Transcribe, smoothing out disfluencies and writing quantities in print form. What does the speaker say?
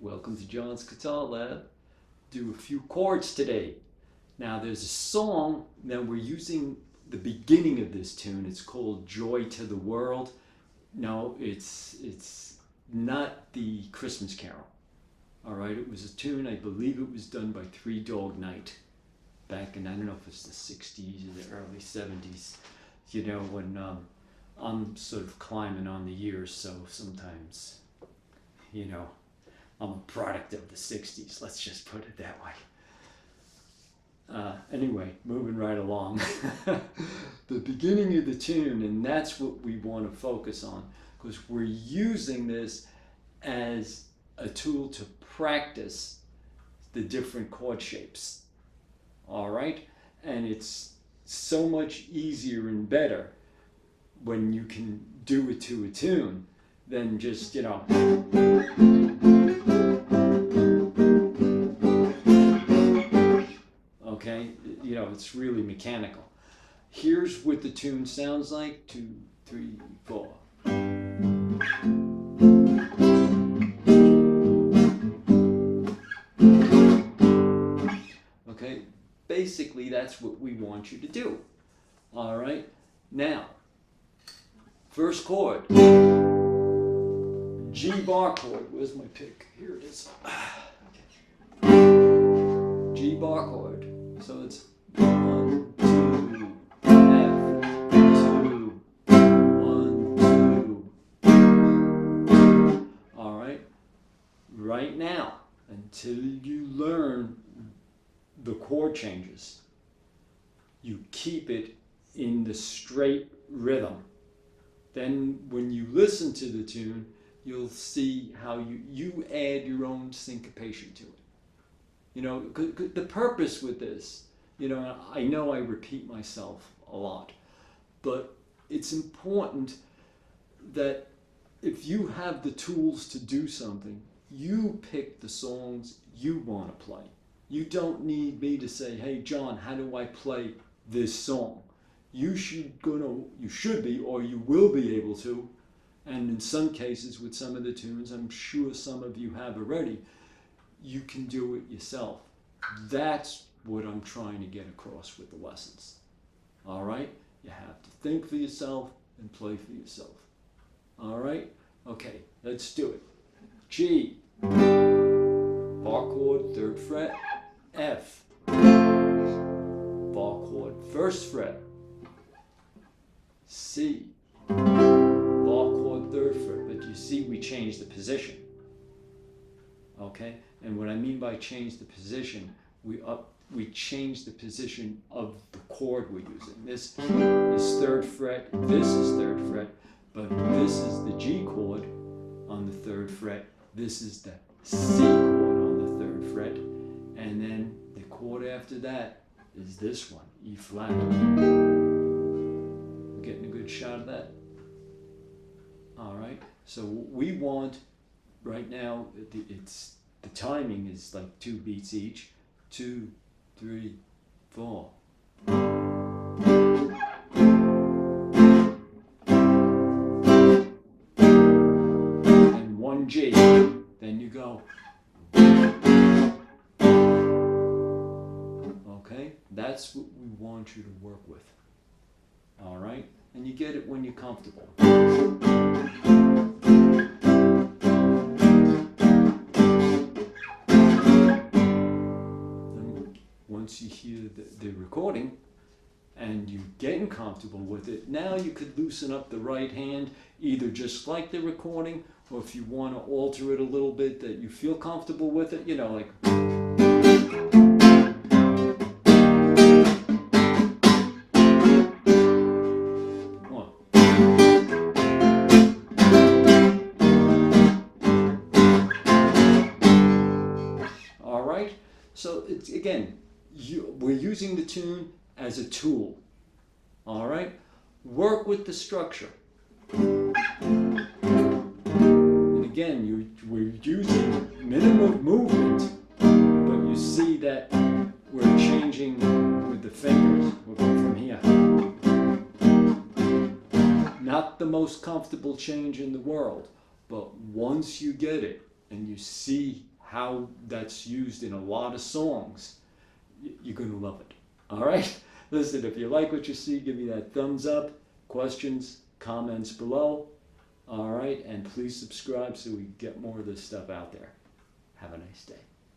welcome to John's Guitar Lab. Do a few chords today. Now there's a song that we're using the beginning of this tune. It's called Joy to the World. No, it's not the Christmas Carol. All right, it was a tune, I believe it was done by Three Dog Night back in, I don't know if it's the 60s or the early 70s, you know, when I'm sort of climbing on the years, so sometimes, you know, I'm a product of the 60s, let's just put it that way. Anyway, moving right along. The beginning of the tune, and that's what we want to focus on, because we're using this as a tool to practice the different chord shapes. All right? And it's so much easier and better when you can do it to a tune than just, you know, okay? You know, it's really mechanical. Here's what the tune sounds like. 2, 3, 4. Okay, basically that's what we want you to do. All right, now, first chord, G bar chord. Where's my pick? Here it is. Okay. G bar chord. So it's 1, 2, F, 2, 1, 2. All right, right now, until you learn the chord changes, you keep it in the straight rhythm. Then when you listen to the tune, you'll see how you add your own syncopation to it. You know, the purpose with this, you know I repeat myself a lot, but it's important that if you have the tools to do something, you pick the songs you want to play. You don't need me to say, hey John, how do I play this song? You should be, or you will be able to, and in some cases with some of the tunes, I'm sure some of you have already, you can do it yourself. That's what I'm trying to get across with the lessons. All right? You have to think for yourself and play for yourself. All right? Okay, let's do it. G, bar chord, 3rd fret, F, bar chord, 1st fret, C, bar chord, 3rd fret, but you see we changed the position. Okay, and what I mean by change the position, we change the position of the chord we're using. This is 3rd fret, this is 3rd fret, but this is the G chord on the 3rd fret, this is the C chord on the 3rd fret, and then the chord after that is this one, E flat. We're getting a good shot of that. All right, so we want right now, the timing is like 2 beats each. 2, 3, 4. And 1 G. Then you go. Okay, that's what we want you to work with. All right, and you get it when you're comfortable. Once you hear the recording and you're getting comfortable with it, now you could loosen up the right hand, either just like the recording, or if you want to alter it a little bit that you feel comfortable with it, you know, like. All right, so it's again, we're using the tune as a tool. All right, work with the structure. And again, we're using minimum movement, but you see that we're changing with the fingers. We'll go from here. Not the most comfortable change in the world, but once you get it and you see how that's used in a lot of songs, you're going to love it. All right? Listen, if you like what you see, give me that thumbs up. Questions, comments below. All right? And please subscribe so we get more of this stuff out there. Have a nice day.